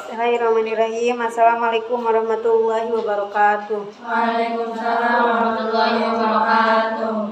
Bismillahirrahmanirrahim. Assalamualaikum warahmatullahi wabarakatuh. Waalaikumsalam warahmatullahi wabarakatuh.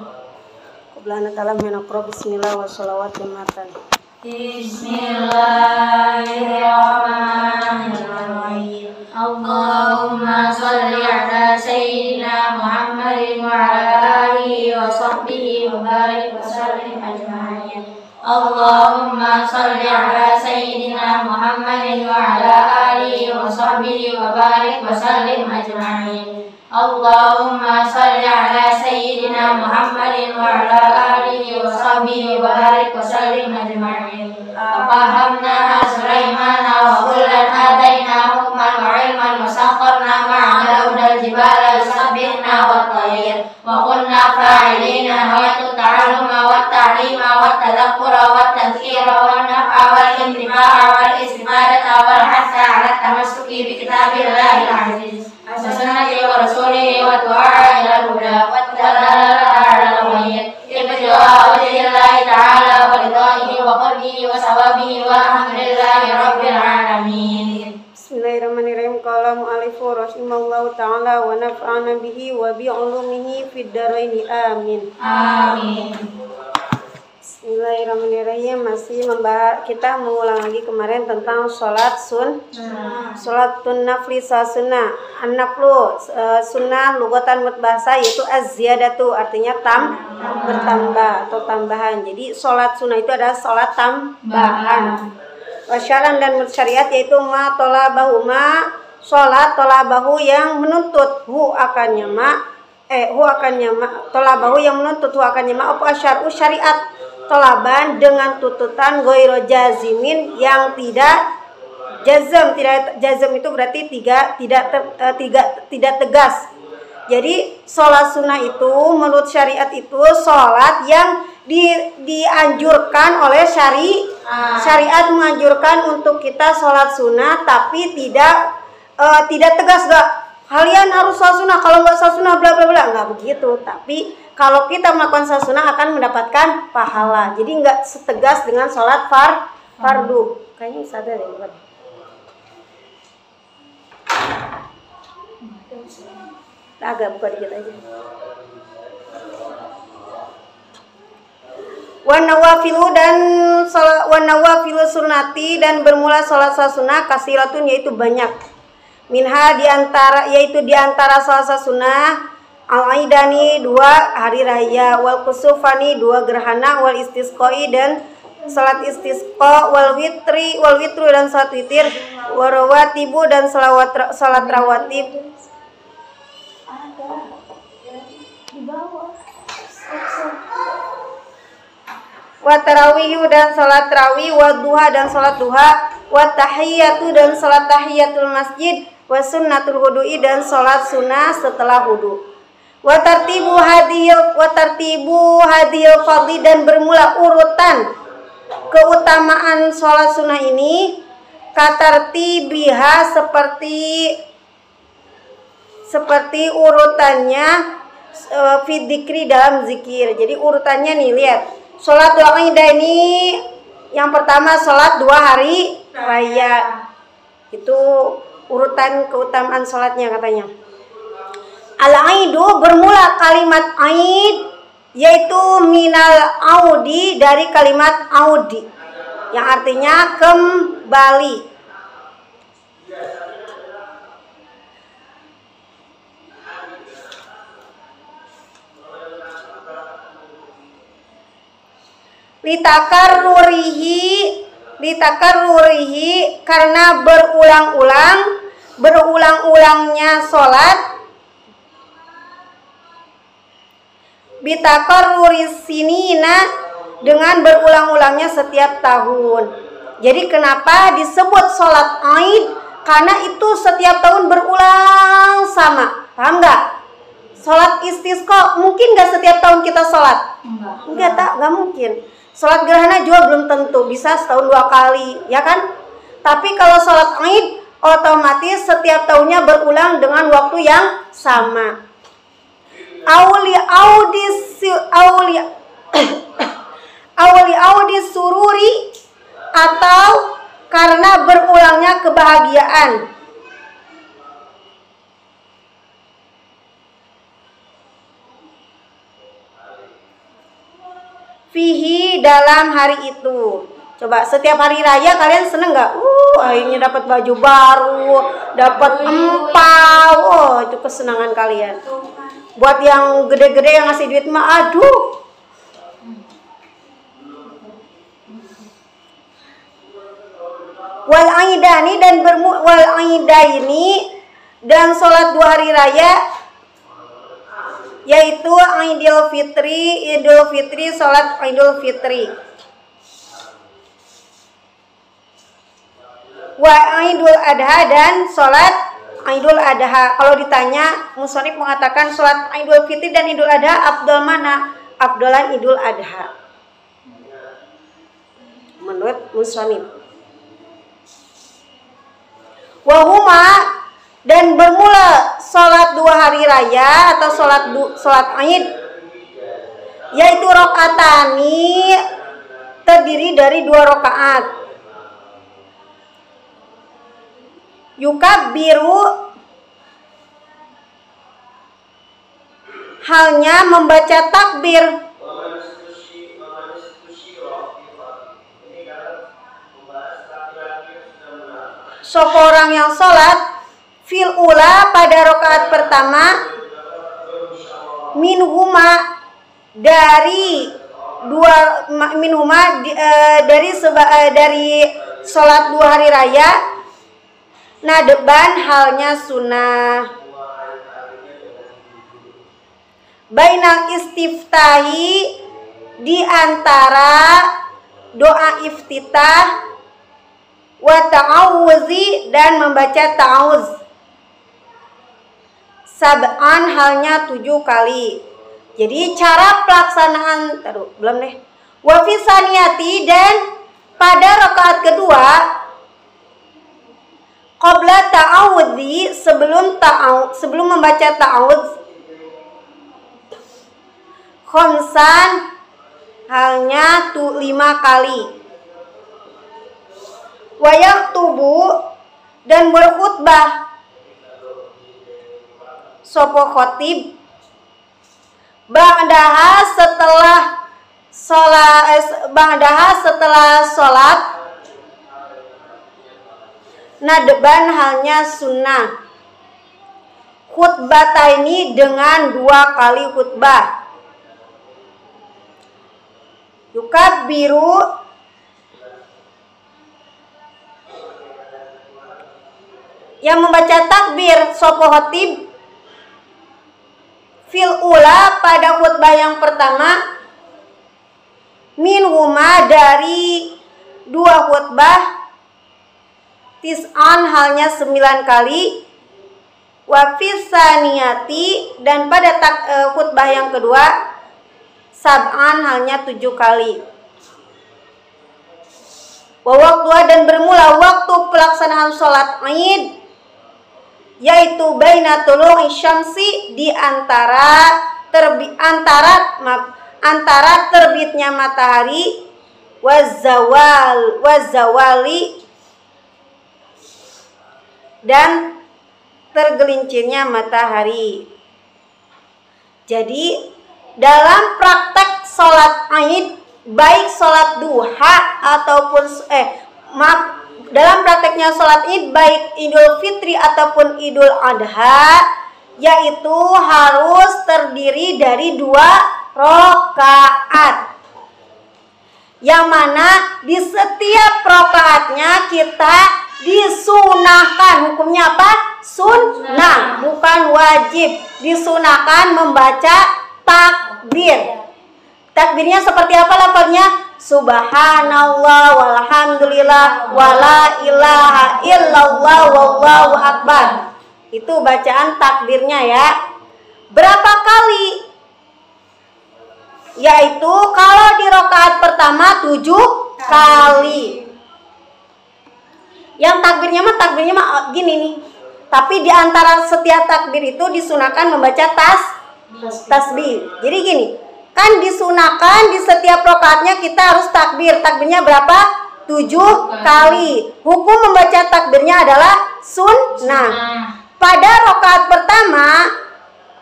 Qablana ta'ala minaqra bismillah wa sholawat jamatan. Bismillahirrahmanirrahim. Allahumma sholli ala sayyidina Muhammadin wa ala alihi wa sahbihi wa barik wa sallim ajma'in. Allahumma sholli ala sayyidina Muhammadin wa ala alihi wa sahbihi wa barik wa sallim ajma'in. Allahumma sholli ala sayyidina Muhammadin wa ala alihi wa sahbihi wa barik wa sallim ajma'in. Fahamna Sulaiman wa kullan ataina hukman wa ilman wa sakharna ma'a Dawudal jibala yusabbihna wa tayr wa kunna fa'ilina hayatu ta'alluma wa ta'lima wa tadhakkura wa tadhkira wa naf'a wal intifa'a wal istifadata wal hasa ala tamassuki bi kitabillahi al-aziz wa sunnati wa rasulihi wa du'a ila al-huda wa dalalata ala al-khayr ibtida'a wajhillahi ta'ala wa ridaihi wa qurbihi wa sawabihi wa alhamdulillahi rabbil alamin. Bismillahirrahmanirrahim. Qala mu'allifu rahimallahu ta'ala wa nafa'ana bihi wa bi ulumihi fid dharaini amin. Amin. Bismillahirrahmanirrahim. Masih kita mengulang lagi kemarin tentang sholat sholatun nafli sunnah. An-naflu sunnah lugatan bahasa yaitu az-ziyadatu, artinya bertambah atau tambahan. Jadi sholat sunnah itu adalah sholat tambahan. Wasyaran dan syariat yaitu ma tolabahu, ma sholat tolabahu yang menuntut akannya tolabahu yang menuntut akannya apa syar'u syariat tolaban dengan tututan goiro jazimin yang tidak jazm. Tidak jazm itu berarti tidak tegas. Jadi sholat sunnah itu menurut syariat itu sholat yang dianjurkan oleh syariat menganjurkan untuk kita sholat sunnah, tapi tidak tegas, gak kalian harus sholat sunnah, kalau nggak sholat sunnah bla bla bla, nggak begitu. Tapi kalau kita melakukan sholat sunnah akan mendapatkan pahala. Jadi nggak setegas dengan sholat fardu. Kayaknya sadar ya, bukan? Agak buka dikit aja. Wanawafilu sunnati dan bermula sholat sunnah kasiratun yaitu banyak. Minha yaitu diantara sholat sunnah al-aidani 2 hari raya, wal kusufani 2 gerhana, wal istisqai dan salat istisqa, wal witru dan salat witir, warawatibu dan salat rawatib. Di bawah. Wa tarawihu dan salat tarawih, wa duha dan salat duha, wa tahiyatu dan salat tahiyatul masjid, wa sunnatul wudu'i dan salat sunnah setelah wudu. Wa tartibu hadhil fadli dan bermula urutan keutamaan salat sunnah ini katartibiha seperti urutannya fidzikri dalam zikir. Jadi urutannya nih, lihat. Sholat al-aidaini yang pertama sholat 2 hari raya. Itu urutan keutamaan sholatnya katanya. Al-aidu bermula kalimat aid yaitu minal audi, dari kalimat audi yang artinya kembali. Litakarrurihi karena berulang-ulangnya sholat. Bitakarrurisinina dengan berulang-ulangnya setiap tahun. Jadi kenapa disebut sholat Aid? Karena itu setiap tahun berulang sama. Paham nggak? Sholat istisqa mungkin nggak setiap tahun kita sholat? Enggak, nggak mungkin. Sholat gerhana juga belum tentu, bisa setahun 2 kali, ya kan? Tapi kalau sholat Aid otomatis setiap tahunnya berulang dengan waktu yang sama. Audi sururi atau karena berulangnya kebahagiaan. Fihi dalam hari itu. Coba setiap hari raya kalian seneng nggak? Akhirnya dapat baju baru, dapat empau. Oh, itu kesenangan kalian. Buat yang gede-gede yang ngasih duit mah, aduh. Wal aidani dan sholat 2 hari raya, yaitu Idul Fitri, sholat Idul Fitri. Wa Idul Adha dan sholat Idul Adha. Kalau ditanya, musannif mengatakan sholat Idul Fitri dan Idul Adha afdal mana? Afdalan Idul Adha. Menurut musannif. Wahuma dan bermula sholat 2 hari raya atau sholat Id, yaitu rakaatani, terdiri dari 2 rakaat. Yukabbiru, halnya membaca takbir. Seorang yang sholat fil ula pada rakaat pertama, minhuma dari sholat 2 hari raya, nadban halnya sunnah. Bainal istiftahi, di antara doa iftitah, wa ta'awuzi dan membaca ta'awuz, sab'an halnya 7 kali. Jadi cara pelaksanaan wa fi saniyati, dan pada rakaat kedua, qabla ta'awudzi, sebelum membaca ta'awudz, khamsan halnya 5 kali. Wa yaktubu, dan berkhutbah sopo khotib, ba'daha setelah sholat, nadban halnya sunnah, khutbataini dengan 2 kali khutbah. Yukabbiru, yang membaca takbir sopo khotib fil ula pada khutbah yang pertama, minhuma dari 2 khutbah, tis'an halnya 9 kali, wa fis saniyati, dan pada khutbah yang kedua, sab'an halnya 7 kali. Wa waqtuha, dan bermula waktu pelaksanaan sholat Id, yaitu baina tulu'i syamsi, di antara terbitnya matahari, wazawali, dan tergelincirnya matahari. Jadi dalam praktek sholat Id, baik sholat duha ataupun dalam prakteknya sholat Id, baik Idul Fitri ataupun Idul Adha, yaitu harus terdiri dari 2 rakaat, yang mana di setiap rakaatnya kita disunahkan. Hukumnya apa? Sunnah, bukan wajib. Disunahkan membaca takbir. Takbirnya seperti apa lafaznya? Subhanallah walhamdulillah wala ilaha illallah wallahu akbar. Itu bacaan takbirnya ya. Berapa kali? Yaitu kalau di rakaat pertama 7 kali. Yang takbirnya mah gini nih. Tapi di antara setiap takbir itu disunahkan membaca tasbih. Jadi gini, kan disunahkan di setiap rakaatnya kita harus takbir. Takbirnya berapa? 7 kali. Hukum membaca takbirnya adalah sunnah. Pada rakaat pertama,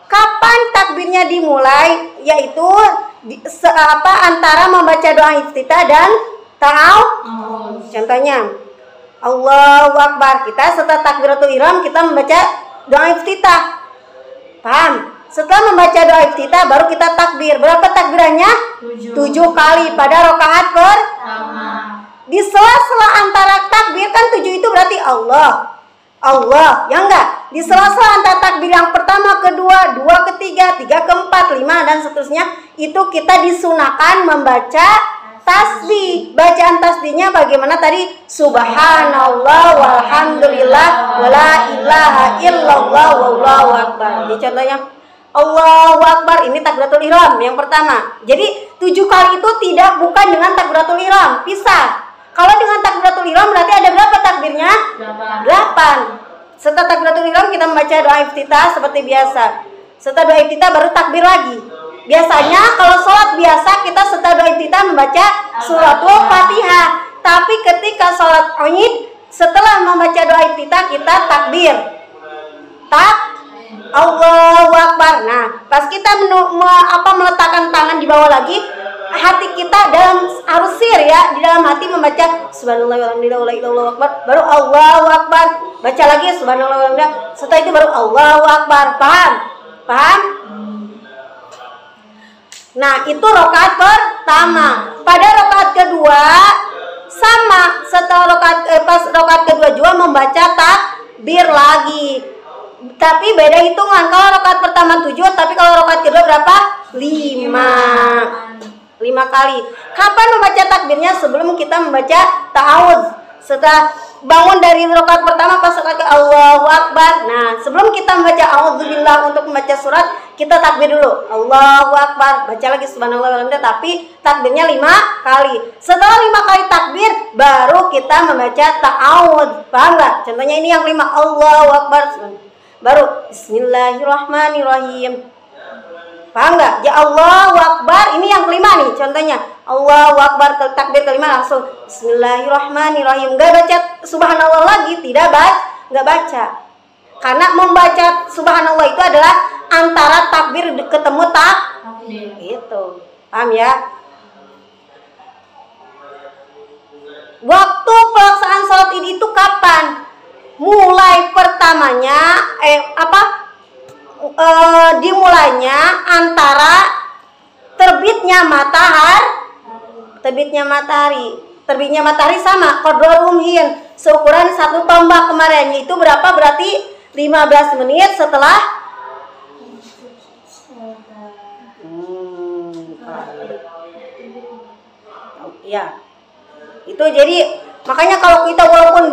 kapan takbirnya dimulai? Yaitu antara membaca doa iftitah dan ta'awudz. Contohnya, Allahu Akbar. Kita setelah takbiratul ihram kita membaca doa iftitah. Paham? Setelah membaca doa iftitah baru kita takbir. Berapa takbirannya? 7 kali pada rakaat pertama. Di sela-sela antara takbir kan 7 itu berarti Allah, ya enggak? Di sela-sela antara takbir yang pertama, kedua, 2, ketiga, 3, keempat, 5 dan seterusnya, itu kita disunahkan membaca tasbih. Bacaan tasbihnya bagaimana tadi? Subhanallah walhamdulillah wala ilaha illallah wallahu akbar. Ini contohnya Allahu Akbar, ini takbiratul ihram yang pertama. Jadi 7 kali itu bukan dengan takbiratul ihram, pisah. Kalau dengan takbiratul ihram berarti ada berapa takbirnya? 8. Setelah takbiratul ihram kita membaca doa iftitah seperti biasa. Setelah doa iftitah baru takbir lagi. Biasanya kalau sholat biasa kita setelah doa iftitah membaca suratul Fatihah. Tapi ketika sholat Id, setelah membaca doa iftitah kita takbir. Allahu Akbar. Nah, pas kita meletakkan tangan di bawah lagi, hati kita harus sir ya, di dalam hati membaca subhanallah walhamdulillah wala ilaha illallah akbar, baru Allahu Akbar. Baca lagi subhanallah walhamdulillah. Setelah itu baru Allahu Akbar. Paham? Nah, itu rakaat pertama. Pada rakaat kedua sama, setelah rakaat kedua juga membaca takbir lagi. Tapi beda hitungan. Kalau rakaat pertama 7, tapi kalau rakaat kedua berapa? 5 kali. Kapan membaca takbirnya? Sebelum kita membaca ta'awudz. Setelah bangun dari rakaat pertama pas rakaat Allahu Akbar. Nah, sebelum kita membaca a'udzubillah untuk membaca surat, kita takbir dulu. Allahu Akbar. Baca lagi subhanallah walhamdulillah, tapi takbirnya 5 kali. Setelah 5 kali takbir, baru kita membaca ta'awudz. Paham enggak? Contohnya ini yang 5. Allahu Akbar. Baru bismillahirrahmanirrahim. Paham nggak? Ya Allahu Akbar. Ini yang kelima nih contohnya. Allahu Akbar, takbir kelima langsung bismillahirrahmanirrahim. Nggak baca subhanallah lagi, nggak baca. Karena membaca subhanallah itu adalah antara takbir ketemu takbir. Gitu. Paham ya? Waktu pelaksanaan sholat Id itu kapan? Mulai pertamanya dimulainya antara terbitnya matahari sama qadrul rumhin, seukuran 1 tombak kemarin. Itu berapa? Berarti 15 menit setelah ya. Itu jadi makanya kalau kita walaupun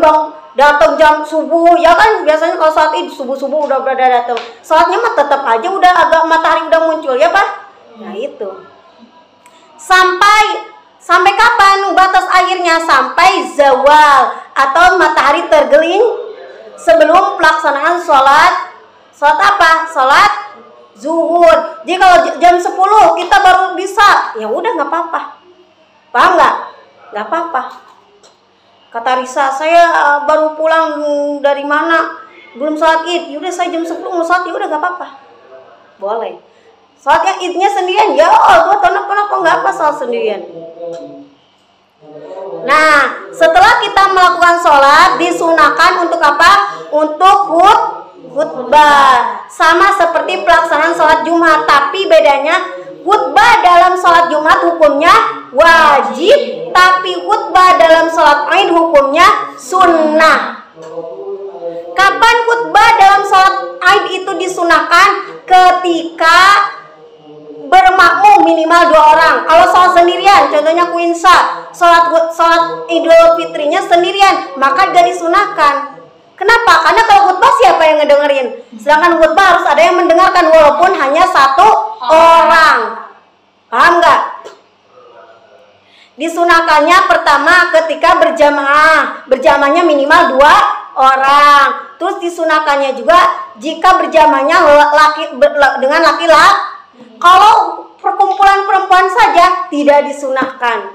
datang jam subuh, ya kan biasanya kalau sholat Id subuh-subuh udah berada datang. Sholatnya mah tetap aja udah agak matahari udah muncul ya Pak. Nah itu. Sampai kapan batas akhirnya? Sampai zawal atau matahari tergeling sebelum pelaksanaan sholat apa? Sholat zuhur. Jadi kalau jam 10 kita baru bisa, ya udah nggak apa-apa. Paham nggak? Nggak apa-apa. Kata Risa, saya baru pulang dari mana, belum sholat Id. Yaudah saya jam 10 mau sholat, ya udah nggak apa-apa, boleh. Sholatnya Idnya sendirian, ya buat anak-anak kok nggak apa sholat sendirian. Nah, setelah kita melakukan sholat, disunahkan untuk apa? Untuk khutbah. Sama seperti pelaksanaan sholat Jumat, tapi bedanya khutbah dalam sholat Jumat hukumnya wajib, tapi khutbah dalam sholat Id hukumnya sunnah. Kapan khutbah dalam sholat Id itu disunahkan? Ketika bermakmum minimal 2 orang. Kalau sholat sendirian, contohnya kuinsa, sholat Idul Fitrinya sendirian, maka gak disunahkan. Kenapa? Karena kalau khutbah siapa yang ngedengerin? Sedangkan khutbah harus ada yang mendengarkan walaupun hanya 1 orang. Paham nggak? Disunahkannya pertama ketika berjamaahnya minimal 2 orang. Terus disunahkannya juga jika berjamaahnya dengan laki-laki. Kalau perkumpulan perempuan saja tidak disunahkan.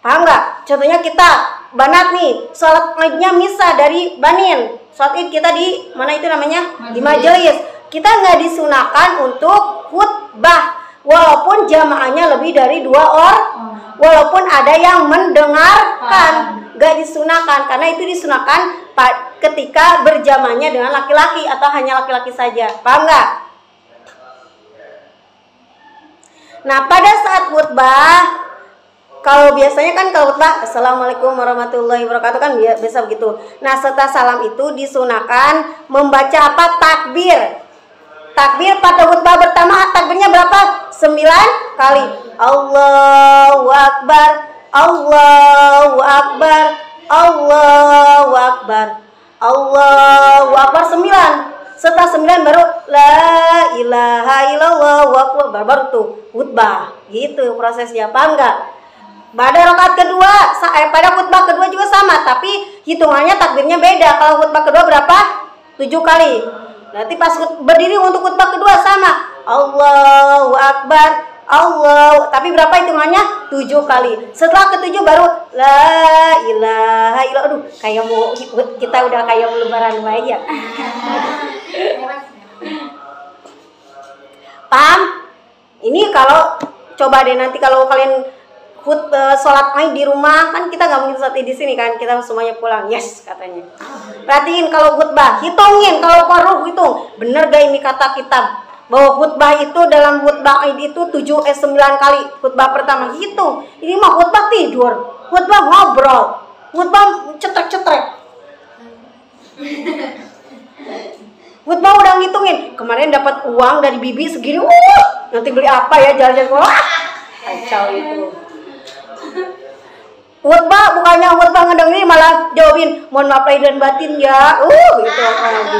Paham nggak? Contohnya kita banat nih, sholat idnya misah dari banin. Sholat id kita di mana itu namanya? Di majelis. Kita nggak disunahkan untuk khutbah, walaupun jamaahnya lebih dari 2 orang, walaupun ada yang mendengarkan, nggak disunahkan karena itu disunahkan ketika berjamaahnya dengan laki-laki atau hanya laki-laki saja. Paham nggak? Nah, pada saat khutbah, kalau biasanya kan kalau khutbah Assalamualaikum warahmatullahi wabarakatuh kan biasa begitu. Nah, setelah salam itu disunahkan membaca apa? Takbir. Takbir pada khutbah pertama takbirnya berapa? 9 kali. Allahu Akbar, Allahu Akbar, Allahu Akbar, Allahu Akbar 9. Setelah 9 baru la ilaha illallah wa baru tuh khutbah. Gitu prosesnya, paham enggak? Pada rakaat kedua, pada khutbah kedua juga sama, tapi hitungannya takbirnya beda. Kalau khutbah kedua berapa? 7 kali. Nanti pas berdiri untuk khutbah kedua sama. Allahu Akbar, Allah. Tapi berapa hitungannya? 7 kali. Setelah ke-7 baru la ilaha illallah. Aduh, kayak mau kita udah kayak mau lebaran bayi ya. Paham? Ini kalau coba deh nanti kalau kalian sholat Id di rumah, kan kita nggak mungkin sholat Id di sini kan, kita semuanya pulang, yes katanya. Perhatiin kalau khutbah, hitungin kalau paruh hitung, bener gak ini kata kitab bahwa khutbah itu dalam khutbah Id itu 9 kali khutbah pertama, hitung. Ini mah khutbah tidur, khutbah ngobrol, khutbah cetrek-cetrek. Khutbah udah ngitungin, kemarin dapat uang dari bibi segini, nanti beli apa ya jalan-jalan, kacau itu. Khutbah bukannya khutbah ngedengerin malah jawabin mohon maaf lahir dan batin ya, gitu lagi.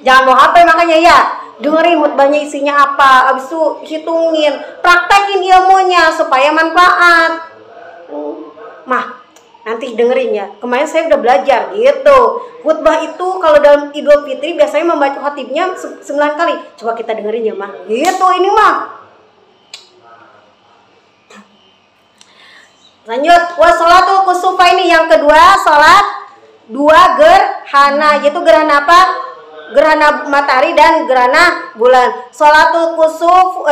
Jangan bawa HP makanya ya, dengerin khutbahnya isinya apa, abis itu hitungin, praktekin ilmunya supaya manfaat. Mah, nanti dengerin ya. Kemarin saya udah belajar gitu. Khutbah itu kalau dalam Idul Fitri biasanya membaca khatibnya 9 kali. Coba kita dengerin ya, Mah. Gitu ini mah. Lanjut, wassalatul kusufa ini yang kedua, salat 2 gerhana, yaitu gerhana apa? Gerhana matahari dan gerhana bulan. Salatul kusuf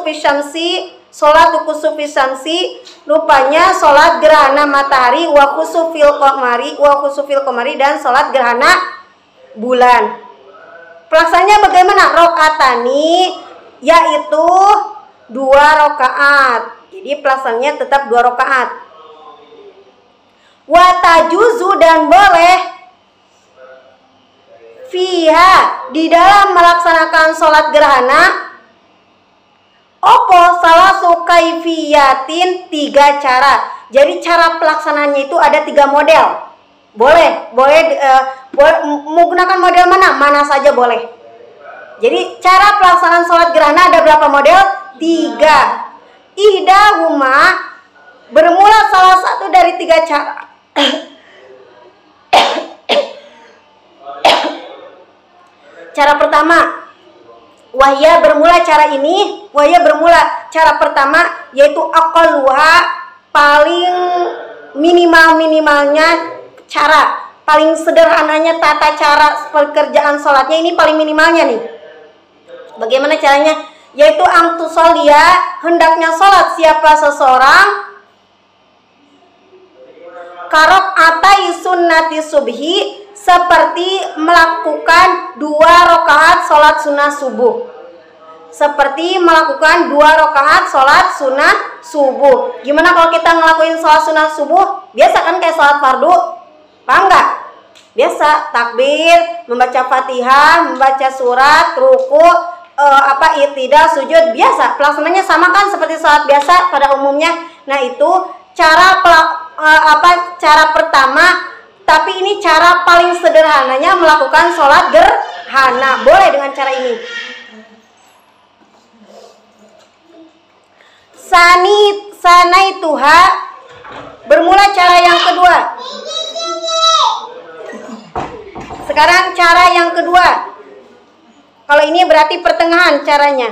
fisyamsi, salatul kusuf fisyamsi rupanya salat gerhana matahari wa kusufil qamari dan salat gerhana bulan. Pelaksanaannya bagaimana? Rokatani, yaitu 2 rakaat. Jadi pelaksanaannya tetap 2 rakaat. Wa tajuzu dan boleh fiha di dalam melaksanakan sholat gerhana opo salah sukaifiyatin 3 cara. Jadi cara pelaksanaannya itu ada 3 model. Boleh menggunakan model mana saja boleh. Jadi cara pelaksanaan sholat gerhana ada berapa model? 3. Ihdahuma bermula salah satu dari 3 cara. Cara pertama, wahya bermula cara pertama yaitu aqalluha, paling minimalnya cara, paling sederhananya tata cara pekerjaan sholatnya ini paling minimalnya nih. Bagaimana caranya? Yaitu angtusolia, hendaknya sholat siapa seseorang karok atai sunnati subhi, seperti melakukan 2 rakaat sholat sunnah subuh. Seperti melakukan 2 rakaat sholat sunnah subuh. Gimana kalau kita ngelakuin sholat sunnah subuh? Biasa kan kayak sholat fardu? Paham nggak? Biasa, takbir, membaca fatihah, membaca surat, ruku, i'tidal, sujud, biasa. Pelaksananya sama kan seperti sholat biasa pada umumnya. Nah itu cara pertama, tapi ini cara paling sederhananya melakukan sholat gerhana. Boleh dengan cara ini. Sanaituha bermula cara yang kedua. Sekarang cara yang kedua. Kalau ini berarti pertengahan caranya.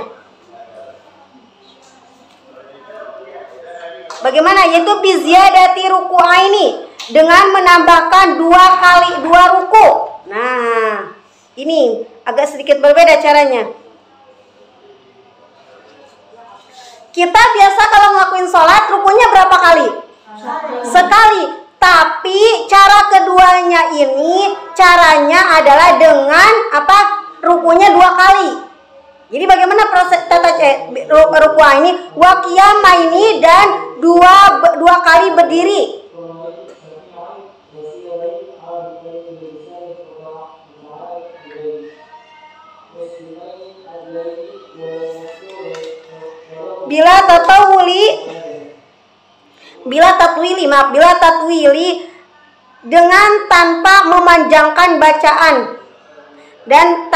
Bagaimana? Yaitu biziyadati ruku'aini, dengan menambahkan 2 kali 2 ruku. Nah, ini agak sedikit berbeda caranya. Kita biasa kalau ngelakuin sholat rukunya berapa kali? Sekali. Tapi cara keduanya ini caranya adalah dengan apa? Rukunya 2 kali. Jadi bagaimana proses tata ruku ini? Wa qiyama ini dan 2 kali berdiri. Bila tatwili dengan tanpa memanjangkan bacaan dan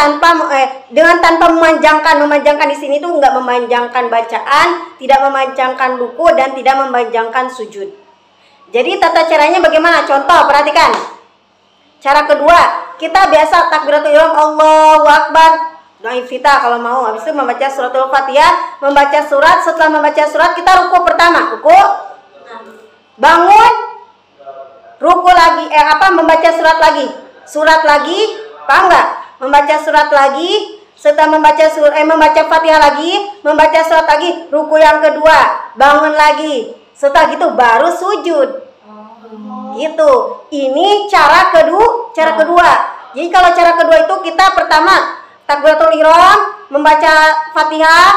dengan tanpa memanjangkan di sini tuh nggak memanjangkan bacaan, tidak memanjangkan ruku dan tidak memanjangkan sujud. Jadi tata caranya bagaimana? Contoh, perhatikan. Cara kedua, kita biasa takbiratul ihram Allahu Akbar. Doa iftitah kalau mau, habis itu membaca suratul Fatihah, membaca surat. Setelah membaca surat kita ruku pertama, ruku, bangun, ruku lagi, membaca surat lagi, paham nggak? Membaca surat lagi, setelah membaca Fatihah lagi, membaca surat lagi, ruku yang kedua, bangun lagi, setelah gitu baru sujud. Gitu. Ini cara kedua. Jadi kalau cara kedua itu kita pertama takbiratul ihram, membaca Fatihah,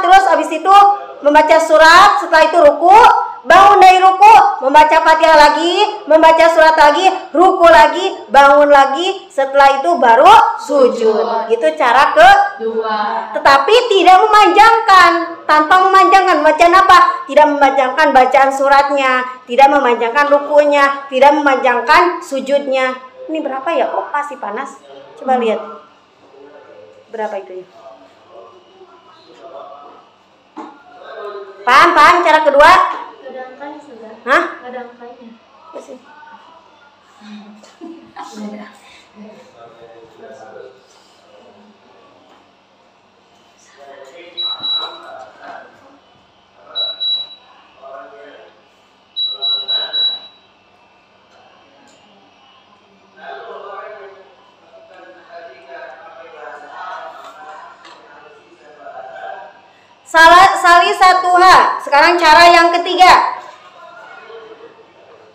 terus habis itu membaca surat, setelah itu ruku, bangun dari ruku, membaca Fatihah lagi, membaca surat lagi, ruku lagi, bangun lagi, setelah itu baru sujud. Gitu cara kedua. Tetapi tidak memanjangkan, tanpa memanjangkan. Bacaan apa? Tidak memanjangkan bacaan suratnya, tidak memanjangkan rukunya, tidak memanjangkan sujudnya. Ini berapa ya? Kok pasti panas? Coba lihat. Berapa itu ya? Paham cara kedua? Ada angkanya sudah. Hah? Ada angkanya. Masih. Sali satuha. Sekarang cara yang ketiga,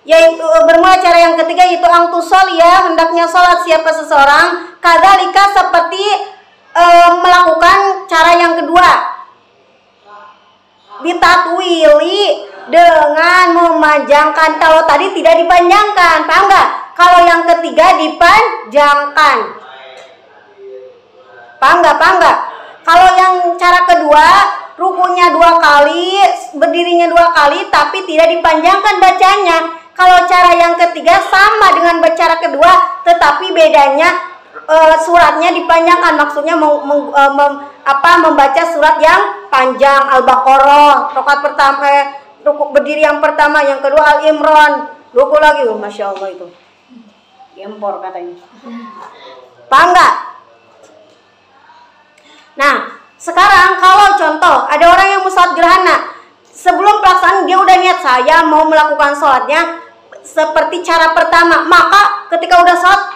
yaitu bermula cara yang ketiga yaitu angtusolia, hendaknya sholat siapa seseorang, kadzalika seperti melakukan cara yang kedua, bitatwili dengan memanjangkan. Kalau tadi tidak dipanjangkan, paham nggak? Kalau yang ketiga dipanjangkan, paham nggak? Kalau yang cara kedua, rukunya 2 kali, berdirinya 2 kali, tapi tidak dipanjangkan bacanya. Kalau cara yang ketiga sama dengan cara kedua, tetapi bedanya suratnya dipanjangkan. Maksudnya membaca surat yang panjang, Al-Baqarah, rakaat pertama, ruku berdiri yang pertama, yang kedua Al-Imran, ruku lagi, masya Allah itu, gempor katanya. Paham nggak? Nah, sekarang kalau contoh ada orang yang mau sholat gerhana, sebelum pelaksanaan dia udah niat saya mau melakukan sholatnya seperti cara pertama, maka ketika udah sholat,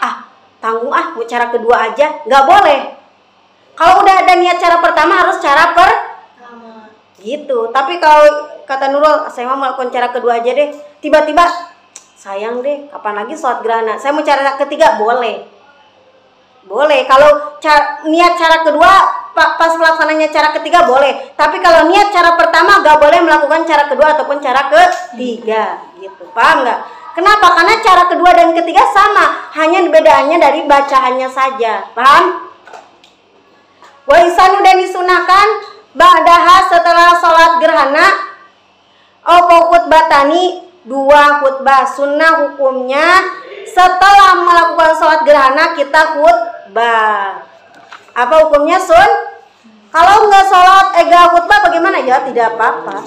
tanggung mau cara kedua aja, nggak boleh. Kalau udah ada niat cara pertama harus cara pertama gitu. Tapi kalau kata Nurul, saya mau melakukan cara kedua aja deh, tiba-tiba sayang deh, kapan lagi sholat gerhana, saya mau cara ketiga, boleh. Kalau niat cara kedua pas pelaksananya cara ketiga boleh, tapi kalau niat cara pertama gak boleh melakukan cara kedua ataupun cara ketiga gitu. Paham nggak? Kenapa? Karena cara kedua dan ketiga sama, hanya bedanya dari bacaannya saja. Paham? Wa isanu dan disunahkan ba'daha setelah sholat gerhana khutbatani 2 khutbah. Sunnah hukumnya setelah melakukan sholat gerhana kita khutbah. Apa hukumnya sun? Kalau nggak sholat khutbah bagaimana? Ya tidak apa-apa.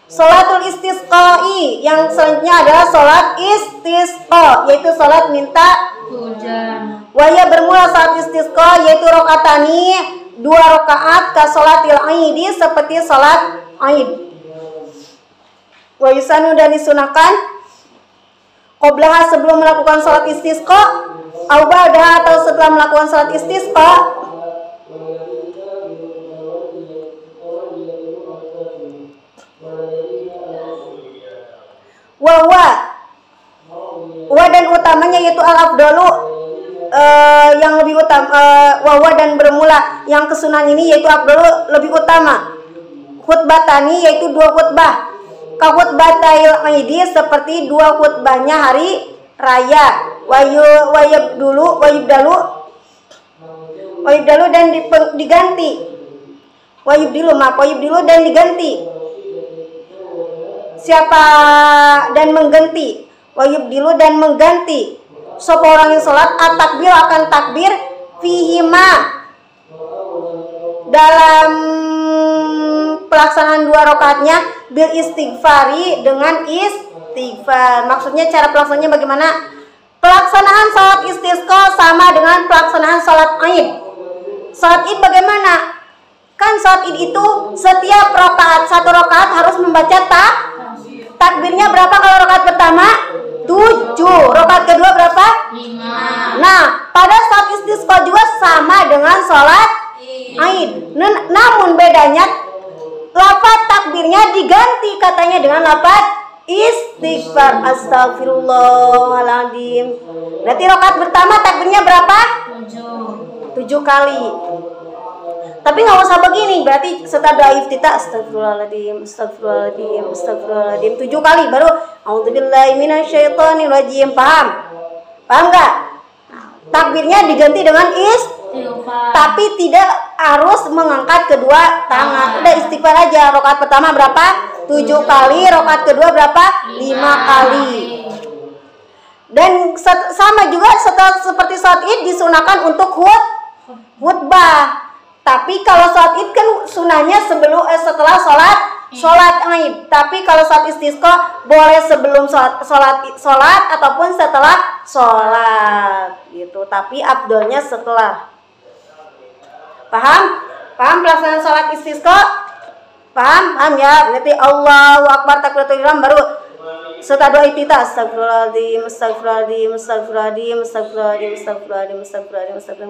Sholatul istisqai yang selanjutnya adalah sholat istisqa, yaitu sholat minta hujan. Wahya bermula saat istisqa yaitu rakaatani 2 2 rakaat ka sholatil aidi seperti salat Aid. Wa yusanu dan disunahkan qoblaha sebelum melakukan salat istisqa, au ba'daha atau setelah melakukan salat istisqa. Wa dan utamanya yaitu al-afdalu yang lebih utama, wa dan bermula yang kesunahan ini yaitu afdalu lebih utama. Khutbatani yaitu 2 khutbah. Ka khutbatail aidi seperti 2 khutbahnya hari raya. Wayib dulu dan diganti. Wayib dulu dan diganti. Siapa dan mengganti? Wayib dulu dan mengganti. Sapa orang yang sholat at-takbir akan takbir fihima dalam pelaksanaan 2 rakaatnya bil istighfari dengan istighfar. Maksudnya cara pelaksanaannya bagaimana? Pelaksanaan salat istisqa sama dengan pelaksanaan salat Id. Salat Id bagaimana? Kan salat Id itu setiap rakaat 1 rakaat harus membaca takbirnya berapa kalau rakaat pertama? 7. Rakaat kedua berapa? 5. Nah, pada saat istisqa juga sama dengan salat Aid. Namun bedanya lafaz takbirnya diganti katanya dengan lafaz istighfar. Astagfirullahaladzim. Berarti rakaat pertama takbirnya berapa? 7 kali. Tapi nggak usah begini, berarti setelah doa iftitah astagfirullahaladzim 7 kali baru a'udzubillahi minasyaitonirrajim. Paham nggak? Takbirnya diganti dengan tapi tidak harus mengangkat kedua tangan. Udah istighfar aja. Rakaat pertama berapa? 7 kali. Rakaat kedua berapa? 5 kali. Dan sama juga seperti salat Id disunahkan untuk khutbah. Tapi kalau salat Id kan sunahnya setelah sholat Id. Tapi kalau salat istisqa boleh sebelum sholat ataupun setelah sholat gitu. Tapi afdolnya setelah. Paham pelaksanaan sholat istisqa? Paham ya? Berarti Allahu Akbar takbiratul ihram baru setelah doa iftitah astagfirullahaladzim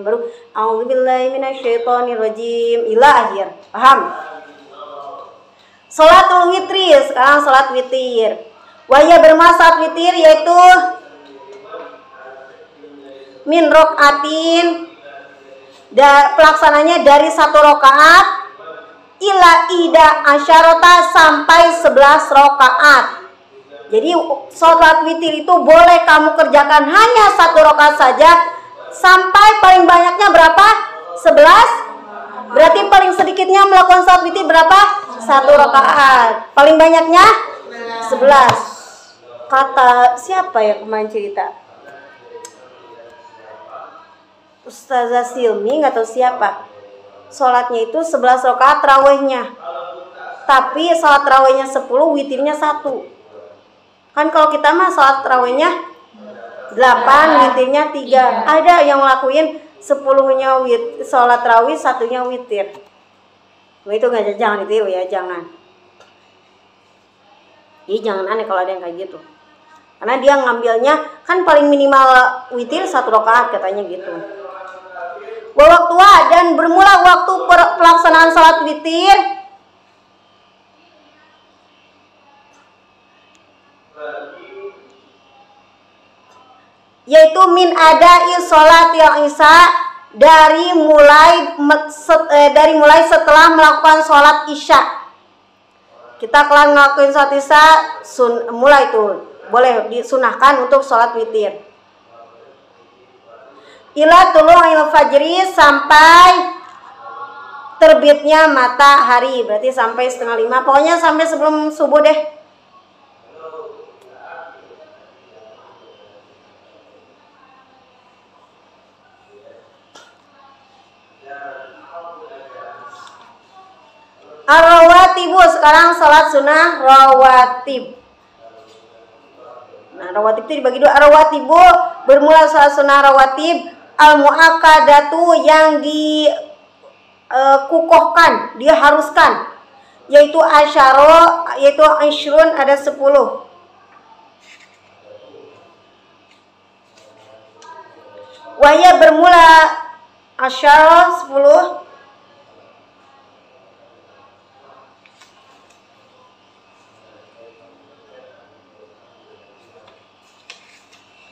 baru a'udzubillahi minasyaitonirrajim ila akhir. Paham? Sholatul witri, sekarang sholat witir. Waya bermasalah witir yaitu min rokaatin, pelaksananya dari 1 rakaat ila ida asyarota sampai 11 rakaat. Jadi sholat witir itu boleh kamu kerjakan hanya 1 rakaat saja sampai paling banyaknya berapa? 11. Berarti paling sedikitnya melakukan sholat witir berapa? 1 rakaat. Paling banyaknya 11. Kata siapa ya kemarin cerita? Ustazah Silmi atau siapa? Sholatnya itu 11 rakaat rawehnya. Tapi sholat rawehnya 10, witirnya 1. Kan kalau kita mah sholat rawehnya 8, witirnya 3. Ada yang ngelakuin 10-nya sholat rawih, 1-nya witir. Itu jangan ditiru ya, jangan. Jadi jangan aneh kalau ada yang kayak gitu. Karena dia ngambilnya kan paling minimal witir 1 rakaat katanya gitu. Waktu dan bermula waktu pelaksanaan sholat witir yaitu min adai sholatil isya dari mulai setelah melakukan sholat isya. Kita kalau ngelakuin sholat isya mulai itu boleh disunahkan untuk sholat witir. Ila tulu'il fajri sampai terbitnya matahari, berarti sampai 4:30. Pokoknya sampai sebelum subuh deh. Ar-rawatibu, sekarang salat sunnah rawatib. Nah, rawatib itu dibagi 2. Ar-rawatibu bermula salat sunnah rawatib al-muakkadatu yang kukohkan, dia haruskan, yaitu asyaro, yaitu asyrun ada 10. Wahya bermula asyaro 10.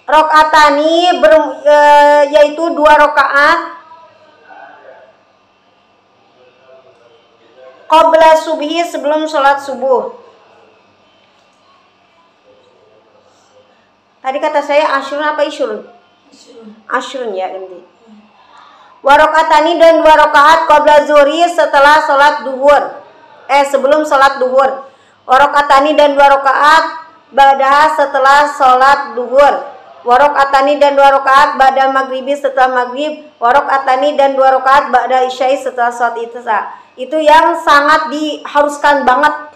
Rokatani yaitu 2 rakaat qabla subhi sebelum sholat subuh. Tadi kata saya asyrun apa isyrun? Asyrun ya ganti. Warokatani dan 2 rakaat qabla zuhri setelah sholat duhur. Sebelum sholat duhur. Warokatani dan 2 rakaat ba'da setelah sholat duhur. Warokatani dan 2 rakaat ba'da maghribi setelah maghrib. Warokatani dan 2 rakaat ba'da isya'i setelah sholat isya. Itu yang sangat diharuskan banget.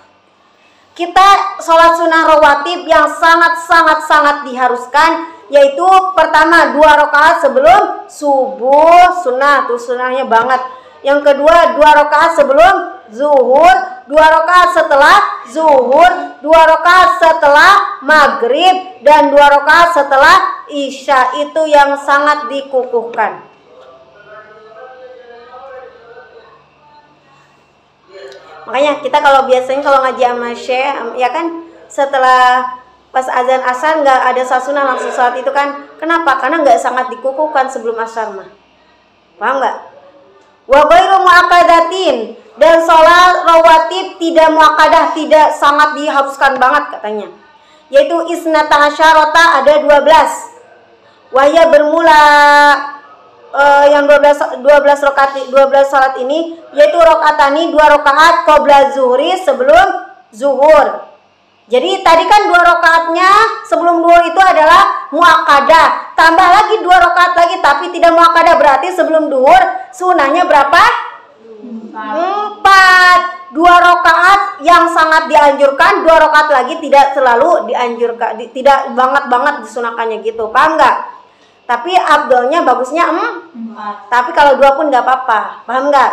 Kita sholat sunnah rawatib yang sangat diharuskan, yaitu pertama 2 rakaat sebelum subuh, sunnah, tuh sunnahnya banget. Yang kedua 2 rakaat sebelum zuhur, 2 rakaat setelah zuhur, 2 rakaat setelah maghrib, dan 2 rakaat setelah isya. Itu yang sangat dikukuhkan. Makanya kita kalau biasanya kalau ngaji sama syekh, ya kan setelah pas azan asar nggak ada salat sunnah langsung salat itu kan. Kenapa? Karena nggak sangat dikukuhkan sebelum asar mah. Paham nggak? Wa ghairu muakkadatin, dan sholat rawatib tidak muakkadah, tidak sangat diharuskan banget katanya. Yaitu isnata asyarata ada 12. Wahya bermula yang 12 rakaat 12 salat ini yaitu rakaatani 2 rakaat qabla zuhri sebelum zuhur. Jadi tadi kan 2 rakaatnya sebelum zuhur itu adalah muakkadah. Tambah lagi 2 rakaat lagi tapi tidak muakkadah, berarti sebelum zuhur sunahnya berapa? 4. 2 rakaat yang sangat dianjurkan, 2 rakaat lagi tidak selalu dianjurkan, tidak banget disunahkannya gitu. Paham nggak? Tapi abdolnya bagusnya 4. Tapi kalau 2 pun nggak apa-apa. Paham nggak?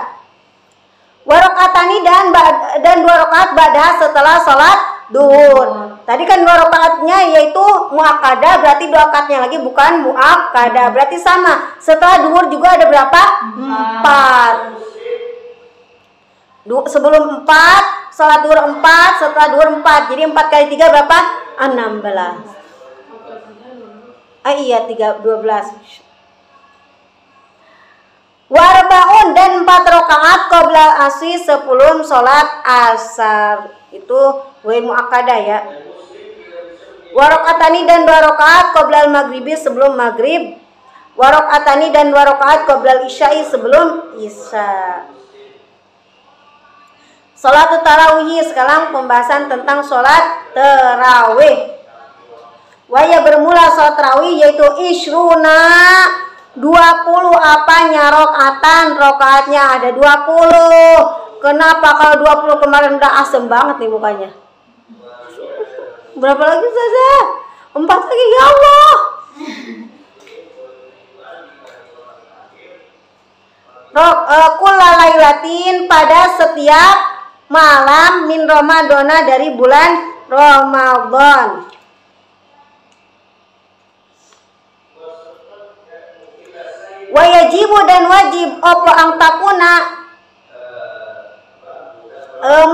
Warokatani dan 2 rakaat ba'da setelah sholat duhur. Tadi kan 2 rakaatnya yaitu muakkadah, berarti 2 rakaatnya lagi bukan muakkadah. Berarti sama. Setelah duhur juga ada berapa? 4. Sebelum 4, sholat duhur 4, setelah duhur 4. Jadi 4 kali 3 berapa? 16. Iya 12. Warbaun dan 4 rakaat qabla asri sebelum sholat asar. Itu wain muakkadah ya. Warakaatani dan 2 rakaat qabla maghribi sebelum maghrib. Warakaatani dan 2 rakaat qabla isya'i sebelum isya. Sholat tarawih, sekarang pembahasan tentang sholat tarawih. Waya bermula sholat tarawih yaitu isyruna 20 apanya rokaatan, rokaatnya ada 20. Kenapa kalau 20 kemarin udah asem banget nih mukanya? Berapa lagi saja? 4 lagi ya Allah. Kulalailatin pada setiap malam min Ramadana dari bulan Ramadan. Wajibu dan wajib opo angtakuna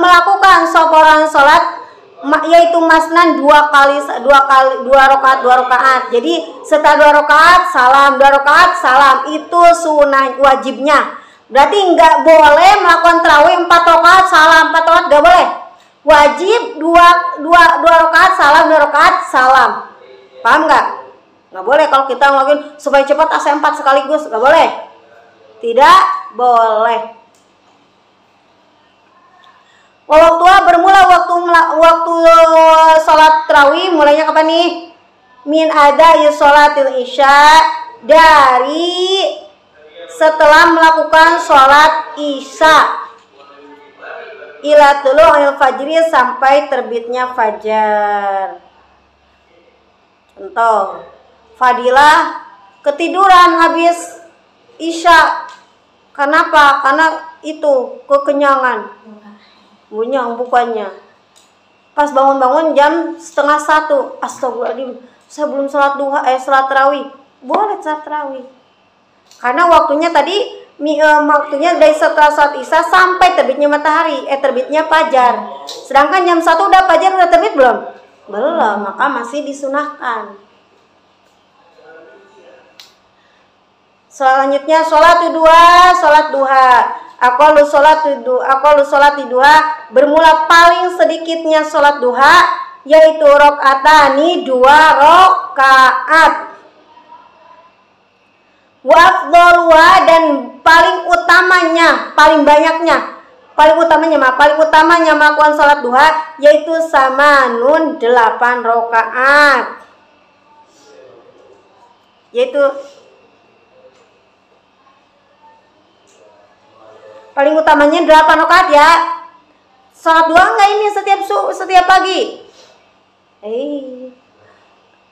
melakukan soporan sholat yaitu masnan 2 rakaat. Jadi setelah 2 rakaat salam, 2 rakaat salam, itu sunnah wajibnya. Berarti nggak boleh melakukan tarawih 4 rakaat salam, 4 rakaat nggak boleh. Wajib 2 rakaat salam, 2 rakaat salam. Paham nggak? Nggak boleh kalau kita ngelakuin supaya cepat asal 4 sekaligus, nggak boleh. Tidak boleh. Waktu bermula waktu sholat tarawih mulainya kapan nih? Min ada sholatil isya, dari setelah melakukan sholat isya ila tulu'il fajri sampai terbitnya fajar. Contoh fadilah ketiduran habis isya. Kenapa? Karena itu kekenyangan. Bunyang bukannya. Pas bangun-bangun jam 12:30. Astagfirullahaladzim. Saya belum sholat duha, sholat tarawih. Boleh sholat tarawih. Karena waktunya tadi waktunya dari setelah sholat isya sampai terbitnya matahari, terbitnya fajar. Sedangkan jam 1 udah fajar, udah terbit belum? Belum, maka masih disunahkan. Selanjutnya sholat duha. Aqallu sholati duha bermula paling sedikitnya sholat duha yaitu rakaatani 2 rakaat. Wa afdaluha dan paling utamanya melakukan sholat duha yaitu samanun 8 rakaat. Yaitu paling utamanya 8 rakaat ya. Sholat duha enggak ini setiap pagi?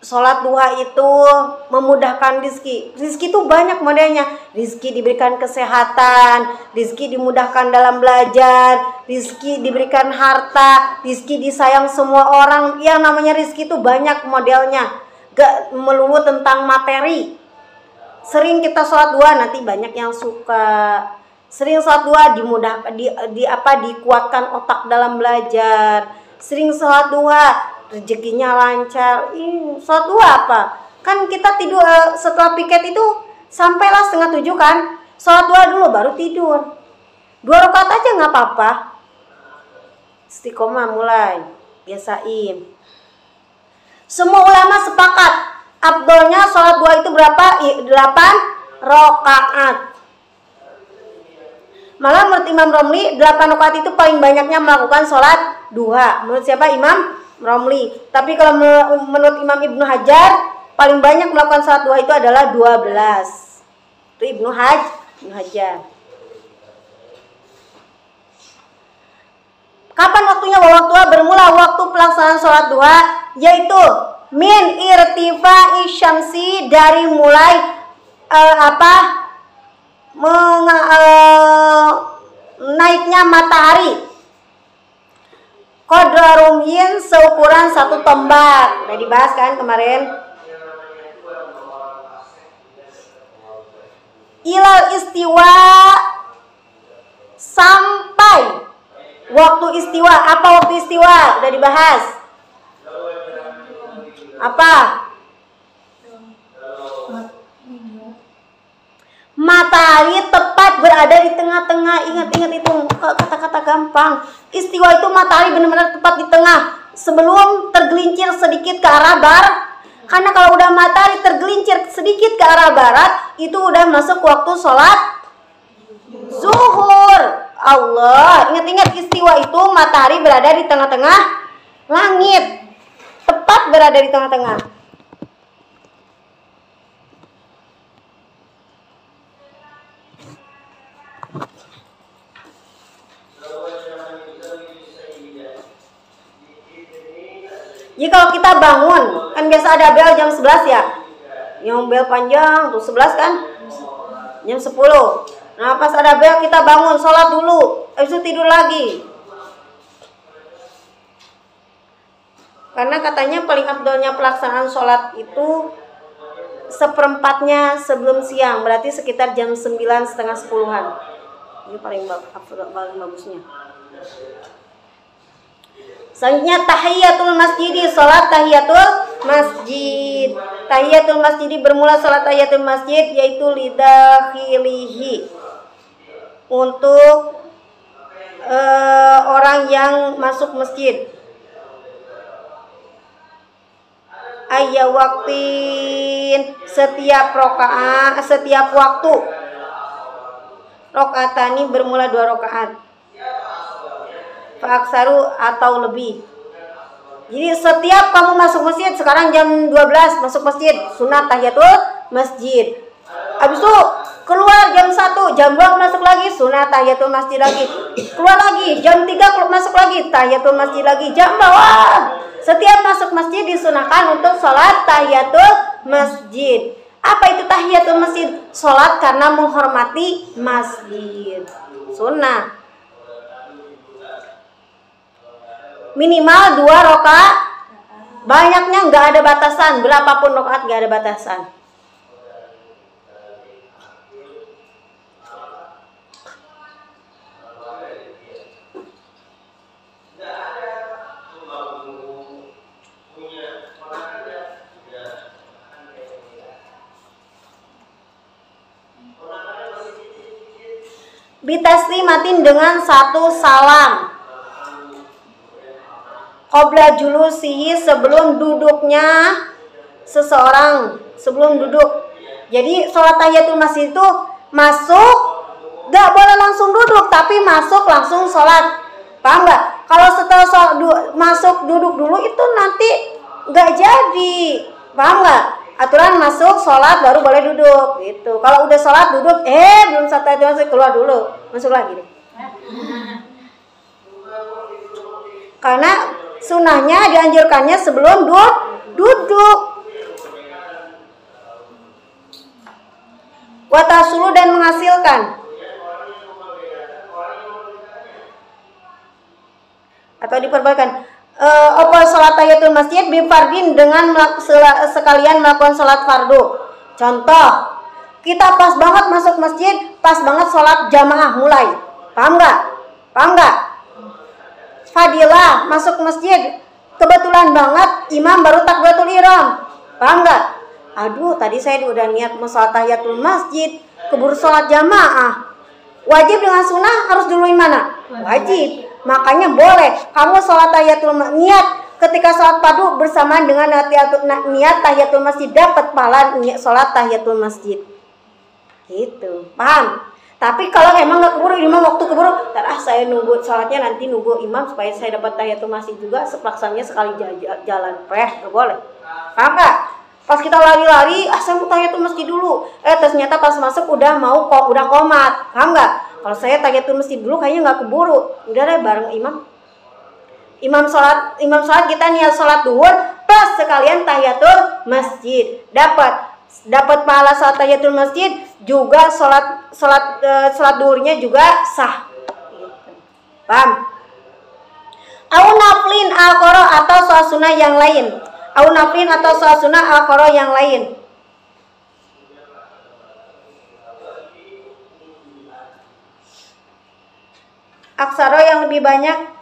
Sholat duha itu memudahkan rizki. Rizki itu banyak modelnya. Rizki diberikan kesehatan, rizki dimudahkan dalam belajar, rizki diberikan harta, rizki disayang semua orang. Yang namanya rizki itu banyak modelnya. Gak melulu tentang materi. Sering kita sholat duha nanti banyak yang suka. Sering sholat duha dikuatkan otak dalam belajar. Sering sholat duha rezekinya lancar. Sholat duha apa? Kan kita tidur setelah piket itu sampailah 6:30 kan? Sholat duha dulu baru tidur. 2 rakaat aja nggak apa-apa. Istiqomah mulai, biasain. Semua ulama sepakat afdolnya sholat duha itu berapa? 8 rakaat. Malah menurut Imam Romli 8 rakaat itu paling banyaknya melakukan sholat duha. Menurut siapa? Imam Romli. Tapi kalau menurut Imam Ibnu Hajar paling banyak melakukan sholat duha itu adalah 12. Itu Ibnu Hajar. Kapan waktunya? Waktu bermula waktu pelaksanaan sholat duha yaitu min irtifa'i syamsi dari mulai naiknya matahari. Qadra rumhin seukuran 1 tombak. Udah dibahas kan kemarin. Ilal istiwa sampai waktu istiwa. Apa waktu istiwa? Udah dibahas. Apa? Matahari tepat berada di tengah-tengah. Ingat-ingat itu kata-kata gampang. Istiwa itu matahari benar-benar tepat di tengah sebelum tergelincir sedikit ke arah barat. Karena kalau udah matahari tergelincir sedikit ke arah barat, itu udah masuk waktu sholat zuhur. Allah, ingat-ingat istiwa itu matahari berada di tengah-tengah langit. Tepat berada di tengah-tengah. Jadi kalau kita bangun, kan biasa ada bel jam 11 ya. Yang bel panjang tuh 11 kan? Jam 10. Nah, pas ada bel kita bangun, sholat dulu, habis itu tidur lagi. Karena katanya paling afdolnya pelaksanaan sholat itu 1/4 sebelum siang, berarti sekitar jam 9, setengah 10-an. Ini paling bagusnya. Selanjutnya tahiyatul masjid, sholat tahiyatul masjid. Tahiyatul masjid bermula sholat tahiyatul masjid yaitu lidakhilihi, untuk orang yang masuk masjid. Ayya waktin, setiap rakaat, setiap waktu. Rakaatani bermula 2 rakaat. Fa'aksaru atau lebih. Jadi setiap kamu masuk masjid, sekarang jam 12 masuk masjid, sunat tahiyatul masjid. Habis itu keluar jam 1, jam 2 masuk lagi, sunat tahiyatul masjid lagi. Keluar lagi, jam 3 masuk lagi, tahiyatul masjid lagi. Jam bawah. Setiap masuk masjid disunahkan untuk sholat tahiyatul masjid. Apa itu tahiyatul masjid? Sholat karena menghormati masjid. sunnah. Minimal 2 rakaat. Banyaknya nggak ada batasan, berapapun rakaat nggak ada batasan. Bitaslimatin dengan 1 salam. Qabla julusihi, sebelum duduknya seseorang, sebelum duduk. Jadi sholat tahiyatul masjid itu masuk, gak boleh langsung duduk, tapi masuk langsung sholat. Paham gak? Kalau setelah masuk duduk dulu itu nanti gak jadi. Paham gak? Aturan masuk sholat baru boleh duduk gitu. Kalau udah sholat duduk, belum sholat tahiyatul masjid, keluar dulu, masuk lagi deh. Karena sunahnya dianjurkannya sebelum duduk. Watasulu, dan menghasilkan. Atau diperbolehkan. Apa sholat tahiyatul masjid bifardin, dengan sekalian melakukan sholat fardu. Contoh, kita pas banget masuk masjid, pas banget sholat jamaah mulai. Paham gak? Paham gak? Fadilah masuk masjid, kebetulan banget imam baru takbiratul ihram. Paham gak? Aduh, tadi saya udah niat mau sholat tahiyatul masjid, keburu sholat jamaah. Wajib dengan sunnah harus duluin mana? Wajib. Makanya boleh kamu sholat tahiyatul niat ketika sholat fardu bersamaan dengan niat tahiyatul masjid, dapat pahala sholat tahiyatul masjid. Gitu. Paham? Tapi kalau emang nggak keburu, imam waktu keburu, saya nunggu sholatnya nanti nunggu imam supaya saya dapat tahiyatul masjid juga, sepelaksanya sekali jalan, nggak boleh. Paham nggak? Pas kita lari-lari, saya mau tahiyatul masjid dulu. Ternyata pas masuk udah komat. Paham nggak? Kalau saya tahiyatul masjid dulu kayaknya nggak keburu. Udah deh bareng imam. Imam sholat kita niat sholat duhur plus sekalian tahiyatul masjid. Dapat pahala sholat tahiyatul masjid, juga sholat duhurnya juga sah. Paham? Au naflin akhara, atau sholat sunnah yang lain. Au naflin atau sholat sunnah akhara yang lain. Aksara, yang lebih banyak.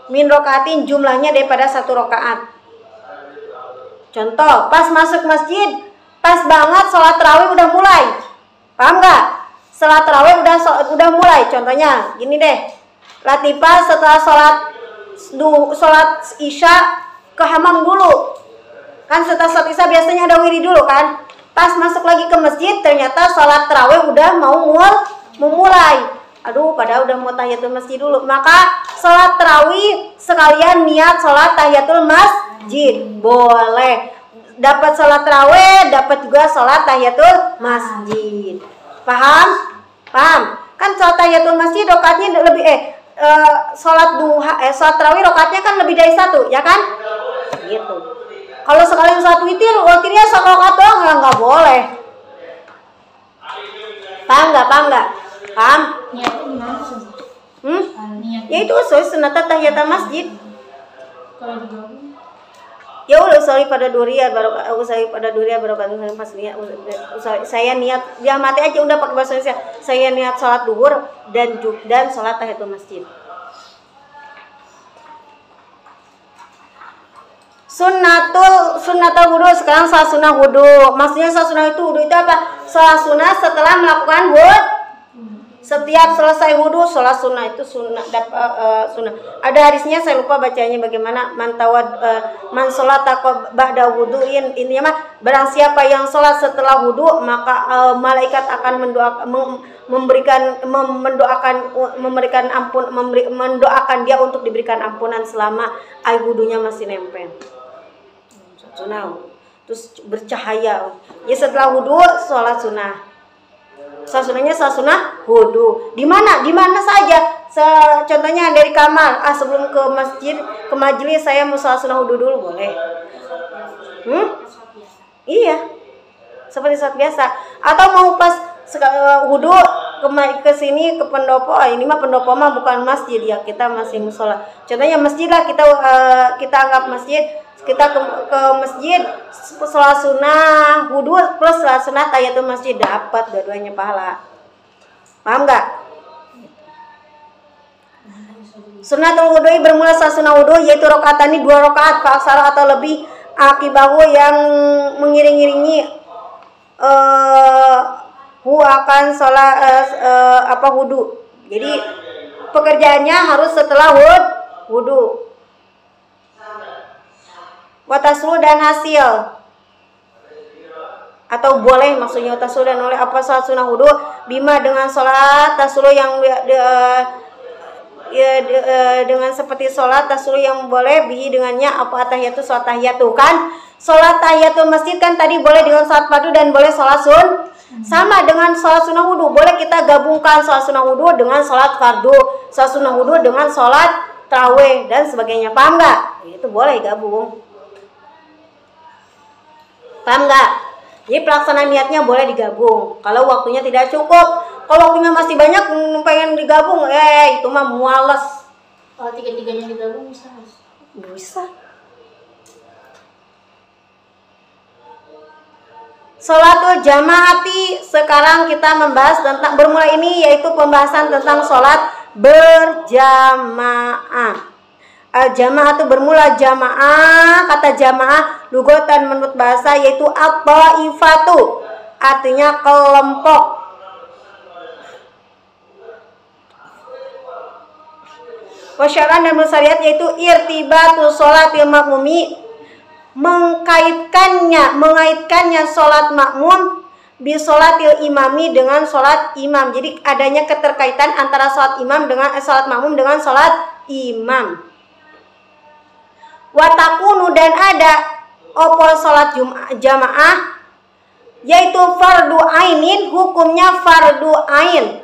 Min rokaatin, jumlahnya daripada 1 rakaat. Contoh, pas masuk masjid, pas banget sholat tarawih udah mulai. Paham gak? Sholat tarawih udah mulai. Contohnya gini deh, Latifah setelah sholat isya ke hamam dulu. Kan setelah sholat isya biasanya ada wiri dulu kan. Pas masuk lagi ke masjid, ternyata sholat tarawih udah mau mulai. Aduh, padahal udah mau tahiyatul masjid dulu. Maka sholat tarawih sekalian niat sholat tahiyatul masjid. Boleh. Dapat sholat tarawih, dapat juga sholat tahiyatul masjid. Paham? Paham? Kan sholat tahiyatul masjid rakaatnya lebih sholat tarawih rakaatnya kan lebih dari 1, ya kan? Gitu. Kalau sekalian sholat witirnya 1 rakaat doang nggak boleh. Paham nggak? Paham? Niatnya gimana sih? Ya itu sunat tahiyatul masjid. Kalau digabung? Ya udah usali pada duriya baru pas niat saya niat dia mati aja udah pakai bahasa Indonesia. Saya niat sholat duhur dan sholat tahiyatul masjid. Sunnatul wudu, sekarang salat sunnah wudu. Maksudnya salat sunnah itu wudu itu apa? Salat sunnah setelah melakukan wudu. Setiap selesai wudu, sholat sunnah itu sunnah. Ada hadisnya, saya lupa bacanya bagaimana. Man sholat ba'da wudu'in, intinya mah barang siapa yang sholat setelah wudu, maka malaikat akan mendoakan dia untuk diberikan ampunan selama air wudunya masih nempel. Sunnah, terus bercahaya. Ya setelah wudu sholat sunnah. Sholat sunnahnya sholat sunnah wudu. Di mana saja. Contohnya dari kamar. Sebelum ke masjid, ke majelis saya mau sholat sunnah wudu dulu boleh. Iya. seperti sholat biasa. Atau mau pas wudhu ke sini ke pendopo, ini mah pendopo mah bukan masjid ya, kita masih musola. Contohnya masjid lah, kita anggap masjid, kita ke masjid sholat sunnah wudhu plus sholat sunnah tahiyatul masjid, dapat dua-duanya pahala. Paham nggak? Sunnatul wudhu bermula saat sunnah wudhu yaitu rokaatani 2 rokaat fa'aksara atau lebih akibahu yang mengiring-iringi akan sholat wudhu. Jadi pekerjaannya harus setelah wudhu. Wataslu dan hasil atau boleh, maksudnya wataslu dan oleh apa sholat sunnah wudhu bima dengan sholat taslu yang dengan seperti sholat taslu yang boleh bihi dengannya apa tahiyatul sholat tahiyatul kan. Sholat tahiyatul masjid kan tadi boleh dengan sholat fardu dan boleh sholat sama dengan sholat sunnah wudhu, boleh kita gabungkan sholat sunnah wudhu dengan sholat fardu, sholat sunnah wudhu dengan sholat tarawih dan sebagainya. Paham nggak? Itu boleh gabung. Paham nggak? Jadi pelaksanaan niatnya boleh digabung. Kalau waktunya tidak cukup, kalau waktunya masih banyak pengen digabung, itu mah muales. Kalau 3-3-nya digabung bisa? Bisa. Sholatul jamaati, sekarang kita membahas tentang bermula ini yaitu pembahasan tentang sholat berjamaah. Jamaah itu bermula jamaah, kata jamaah lugatan menurut bahasa yaitu at-taifatu, artinya kelompok. Wasyaran dan syariat yaitu irtibatul sholatil makmumi, mengaitkannya sholat makmum bi sholatil imami dengan sholat imam. Jadi adanya keterkaitan antara sholat imam dengan sholat makmum dengan sholat imam. Watakunu dan ada opo sholat jamaah yaitu fardu ainin, hukumnya fardu ain.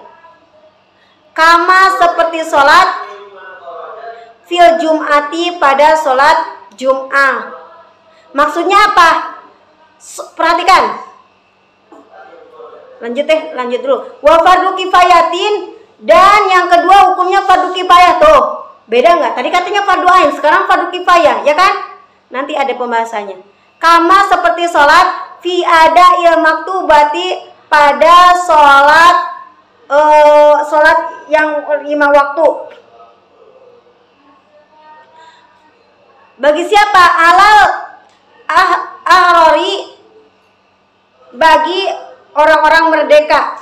Kama seperti sholat fil jum'ati pada sholat jum'ah. Maksudnya apa? Perhatikan. Lanjut dulu. Wa fardu kifayatin, dan yang kedua hukumnya fardu kifayah. Tuh, beda nggak? Tadi katanya fardu ain, sekarang fardu kifayah, ya kan? Nanti ada pembahasannya. Kama seperti sholat fi ada il maktubati, pada sholat yang 5 waktu. Bagi siapa? Alal ahrori, bagi orang-orang merdeka.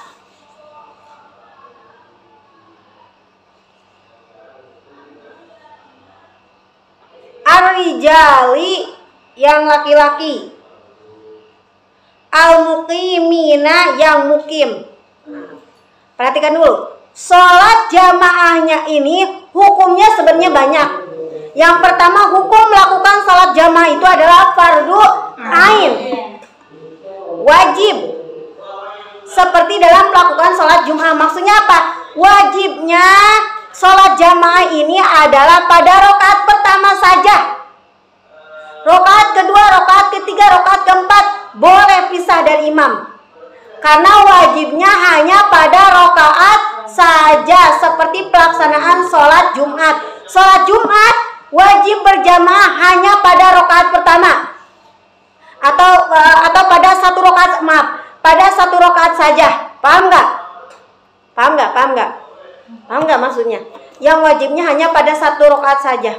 Ar-rijali, yang laki-laki. Al-muqimina, yang mukim. Perhatikan dulu. Sholat jamaahnya ini hukumnya sebenarnya banyak. Yang pertama, hukum melakukan sholat jamaah itu adalah fardu ain, wajib. Seperti dalam melakukan sholat Jum'ah. Maksudnya apa? Wajibnya sholat jamaah ini adalah pada rakaat pertama saja. Rakaat kedua, rakaat ketiga, rakaat keempat boleh pisah dari imam. Karena wajibnya hanya pada rakaat saja, seperti pelaksanaan sholat Jumat. Sholat Jumat wajib berjamaah hanya pada rakaat pertama, atau pada pada satu rakaat saja. Paham nggak maksudnya? Yang wajibnya hanya pada satu rakaat saja.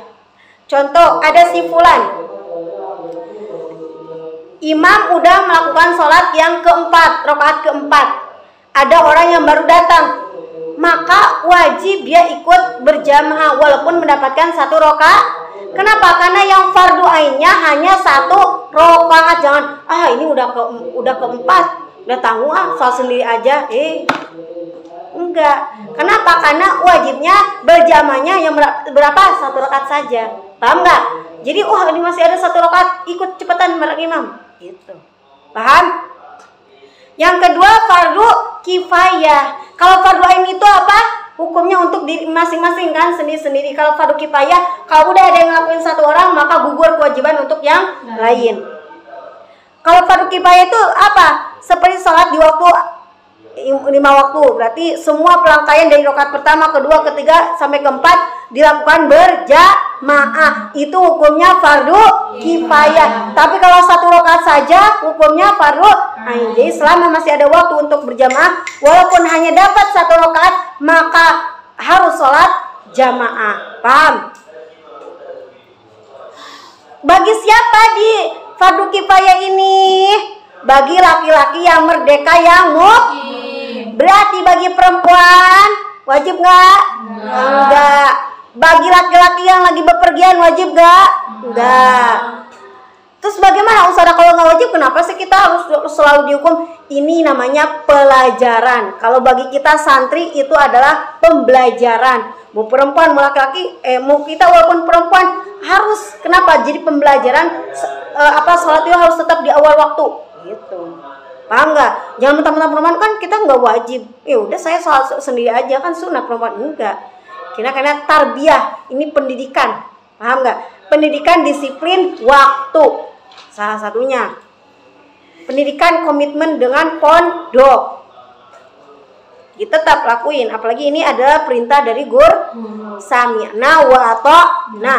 Contoh, ada si fulan, imam udah melakukan sholat yang keempat, rakaat keempat. Ada orang yang baru datang, maka wajib dia ikut berjamaah walaupun mendapatkan satu rakaat. Kenapa? Karena yang fardu ainnya hanya satu rakaat. Jangan, ini udah keempat, udah tanggung sholat sendiri aja. Enggak. Kenapa? Karena wajibnya berjamaahnya yang berapa? Satu rakaat saja. Paham nggak? Jadi ini masih ada satu rakaat, ikut cepetan bareng imam. Gitu. Paham? Yang kedua, fardu kifayah. Kalau fardu ain itu apa? Hukumnya untuk diri masing-masing kan, sendiri-sendiri. Kalau fardu kifayah, kalau udah ada yang ngelakuin satu orang, maka gugur kewajiban untuk yang lain. Kalau fardu kifayah itu apa? Seperti sholat di waktu 5 waktu. Berarti semua pelangkaian dari rakaat pertama, kedua, ketiga sampai keempat dilakukan berjamaah. Itu hukumnya fardu kifayah. Tapi kalau 1 rakaat saja hukumnya fardu ain. Jadi selama masih ada waktu untuk berjamaah, walaupun hanya dapat 1 rakaat, maka harus sholat jamaah. Paham? Bagi siapa di fardu kifayah ini? Bagi laki-laki yang merdeka yang mukim. Berarti bagi perempuan wajib nggak? Enggak. Bagi laki-laki yang lagi bepergian wajib nggak? Enggak. Terus bagaimana Ustazah kalau nggak wajib? Kenapa sih kita harus selalu dihukum? Ini namanya pelajaran. Kalau bagi kita santri itu adalah pembelajaran. Mau perempuan, mau laki-laki, mau kita walaupun perempuan harus. Kenapa? Jadi pembelajaran. Sholat itu harus tetap di awal waktu. Gitu. Paham nggak? Jangan mentang-mentang perempuan kan kita nggak wajib. Ya udah saya sholat sendiri aja kan sunnah perempuan enggak. Karena tarbiyah ini pendidikan. Paham nggak? Pendidikan disiplin waktu. Salah satunya. Pendidikan komitmen dengan pondok. Kita tetap lakuin, apalagi ini adalah perintah dari guru. Sami'na wa ata'na.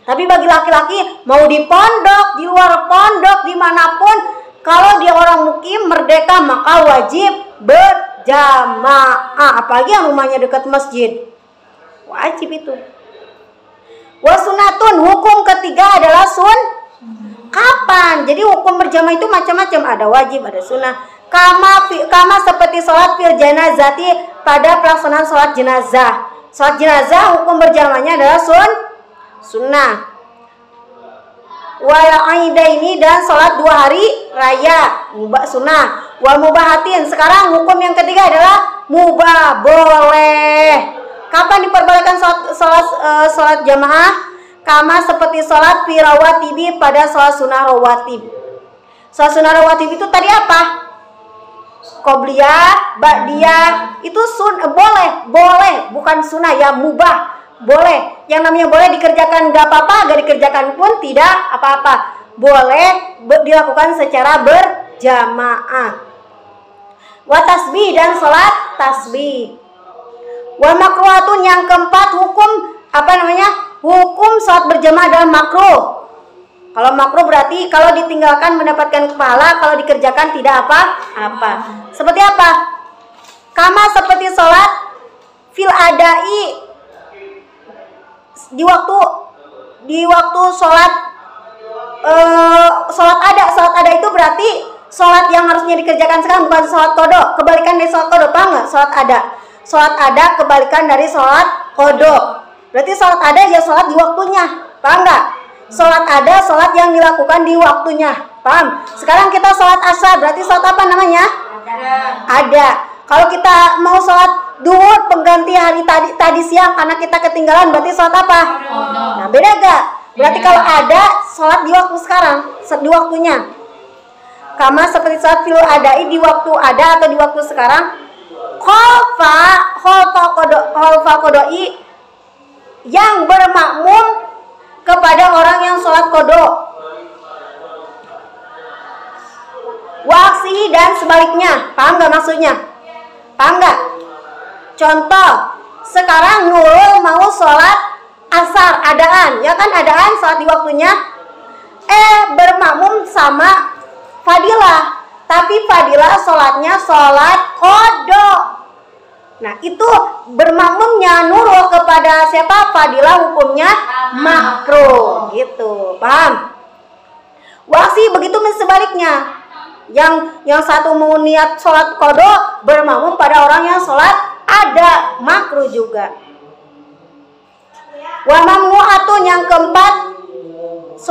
Tapi bagi laki-laki mau di pondok, di luar pondok, dimanapun, kalau dia orang mukim merdeka maka wajib berjamaah. Apalagi yang rumahnya dekat masjid, wajib itu. Wasunatun, hukum ketiga adalah kapan? Jadi hukum berjamaah itu macam-macam, ada wajib, ada sunnah. Kama seperti sholat fil janazati, pada pelaksanaan sholat jenazah. Sholat jenazah hukum berjamaahnya adalah sunnah. Wal aidaini, dan sholat 2 hari raya, sunnah. Wal mubahatin, sekarang hukum yang ketiga adalah mubah, boleh. Kapan diperbolehkan sholat jamaah? Kama seperti sholat fi rawatibi, pada sholat sunnah rawatib. Sholat sunnah rawatib itu tadi apa? Qobliyah, ba'diyah, itu boleh, bukan sunnah ya, mubah, boleh. Yang namanya boleh dikerjakan gak apa-apa, gak dikerjakan pun tidak apa-apa. Boleh dilakukan secara berjamaah. Wa tasbih, dan sholat tasbih. Wa makruhatun, yang keempat hukum hukum sholat berjamaah adalah makruh. Kalau makruh berarti kalau ditinggalkan mendapatkan pahala, kalau dikerjakan tidak apa-apa. Seperti apa? Kama seperti sholat fil adai, di waktu sholat ada itu berarti sholat yang harusnya dikerjakan sekarang, bukan sholat qada. Kebalikan dari sholat qada, paham nggak? Sholat ada kebalikan dari sholat qada. Berarti sholat ada ya sholat di waktunya, paham nggak? Sholat ada, sholat yang dilakukan di waktunya, paham? Sekarang kita sholat asar, berarti sholat apa namanya? Ada. Kalau kita mau sholat duhur pengganti hari tadi siang karena kita ketinggalan, berarti sholat apa? Nah, beda gak? Berarti kalau ada, sholat di waktu sekarang, di waktunya. Kama seperti sholat fil adai, di waktu ada atau di waktu sekarang. Kholfa qodoi, yang bermakmum kepada orang yang sholat qada. Waksi, dan sebaliknya. Paham gak maksudnya? Paham gak? Contoh, sekarang Nurul mau sholat asar, adaan. Ya kan adaan, sholat di waktunya. Bermakmum sama Fadilah. Tapi Fadilah sholatnya sholat qada. Nah itu bermakmumnya Nurul kepada siapa? Fadilah, hukumnya makruh, gitu, paham? Waksi begitu sebaliknya, yang satu mau niat sholat qada bermakmum pada orang yang sholat ada, makruh juga. Wa mamnu'atun, yang keempat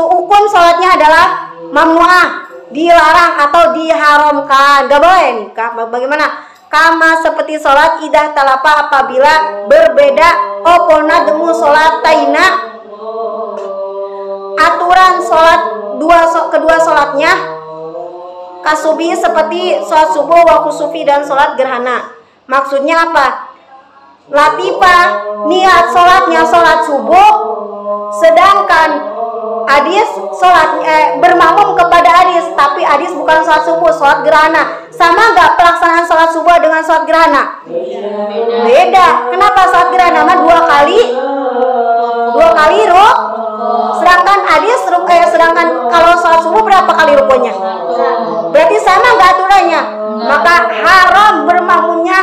hukum sholatnya adalah mamnu'ah, dilarang atau diharamkan, gak boleh nih. Bagaimana? Kama seperti sholat idah talapa, apabila berbeda opona demu sholat taina, aturan sholat kedua sholatnya. Kasubi seperti sholat subuh, wa kusufi, dan sholat gerhana. Maksudnya apa? Latifah, niat sholatnya sholat subuh, sedangkan Adis sholat bermakmum kepada Adis, tapi Adis bukan sholat subuh, sholat gerhana. Sama nggak pelaksanaan sholat subuh dengan sholat gerhana? Beda. Kenapa sholat gerhana mah 2 kali ruk? Sedangkan Adis sedangkan kalau sholat subuh berapa kali rukunya? Berarti sama nggak aturannya? Maka haram bermakmumnya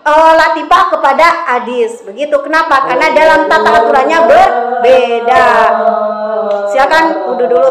latifah kepada Adis. Begitu. Kenapa? Karena dalam tata aturannya berbeda. Silakan wudhu dulu.